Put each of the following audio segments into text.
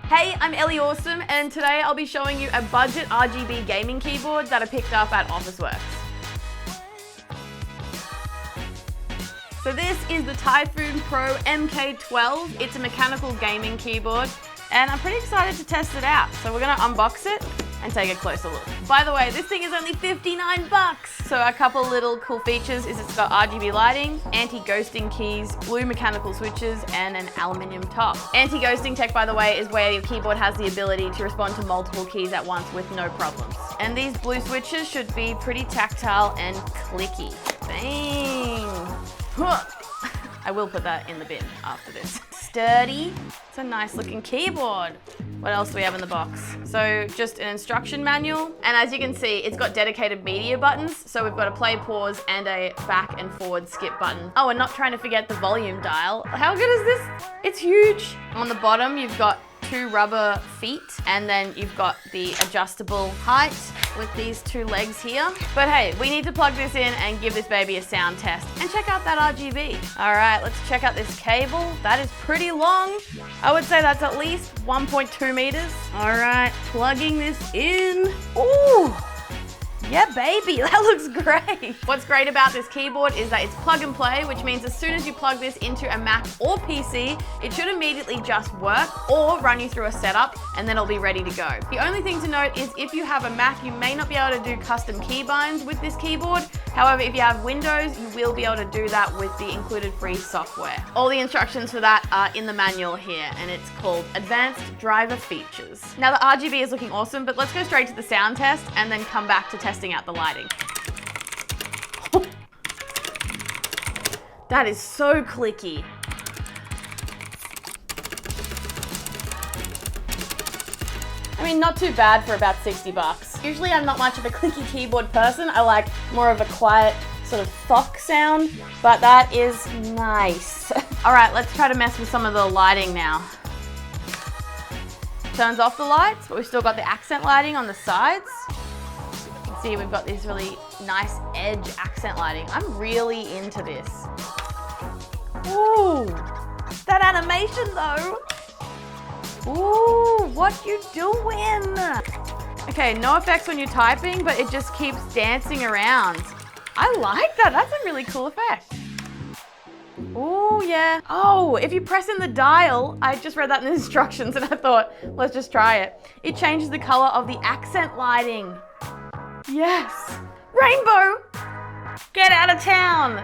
Hey, I'm Elly Awesome, and today I'll be showing you a budget RGB gaming keyboard that I picked up at Officeworks. So this is the Typhoon Pro MK12. It's a mechanical gaming keyboard, and I'm pretty excited to test it out. So we're gonna unbox it and take a closer look. By the way, this thing is only 59 bucks. So a couple little cool features is it's got RGB lighting, anti-ghosting keys, blue mechanical switches, and an aluminium top. Anti-ghosting tech, by the way, is where your keyboard has the ability to respond to multiple keys at once with no problems. And these blue switches should be pretty tactile and clicky. Bang! Huh. I will put that in the bin after this. Sturdy. It's a nice looking keyboard. What else do we have in the box? So just an instruction manual. And as you can see, it's got dedicated media buttons. So we've got a play, pause, and a back and forward skip button. Oh, and not trying to forget the volume dial. How good is this? It's huge. On the bottom, you've got two rubber feet, and then you've got the adjustable height with these two legs here. But hey, we need to plug this in and give this baby a sound test and check out that RGB. All right, let's check out this cable. That is pretty long. I would say that's at least 1.2 meters. All right, plugging this in. Ooh. Yeah, baby, that looks great. What's great about this keyboard is that it's plug and play, which means as soon as you plug this into a Mac or PC, it should immediately just work or run you through a setup, and then it'll be ready to go. The only thing to note is if you have a Mac, you may not be able to do custom keybinds with this keyboard. However, if you have Windows, you will be able to do that with the included free software. All the instructions for that are in the manual here, and it's called Advanced Driver Features. Now the RGB is looking awesome, but let's go straight to the sound test and then come back to testing out the lighting. That is so clicky. I mean, not too bad for about 60 bucks. Usually I'm not much of a clicky keyboard person. I like more of a quiet sort of thock sound, but that is nice. All right, let's try to mess with some of the lighting now. Turns off the lights, but we've still got the accent lighting on the sides. You can see we've got this really nice edge accent lighting. I'm really into this. Ooh, that animation though. Ooh, what you doing? Okay, no effects when you're typing, but it just keeps dancing around. I like that, that's a really cool effect. Ooh, yeah. Oh, if you press in the dial, I just read that in the instructions and I thought, let's just try it. It changes the color of the accent lighting. Yes, rainbow. Get out of town.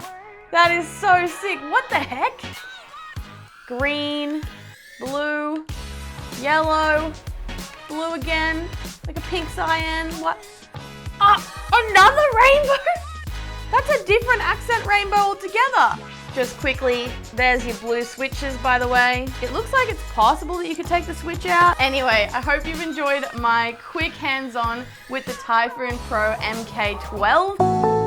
That is so sick. What the heck? Green, blue, yellow, blue again, like a pink cyan. What? Oh, another rainbow? That's a different accent rainbow altogether. Just quickly, there's your blue switches, by the way. It looks like it's possible that you could take the switch out. Anyway, I hope you've enjoyed my quick hands-on with the Typhoon Pro MK12.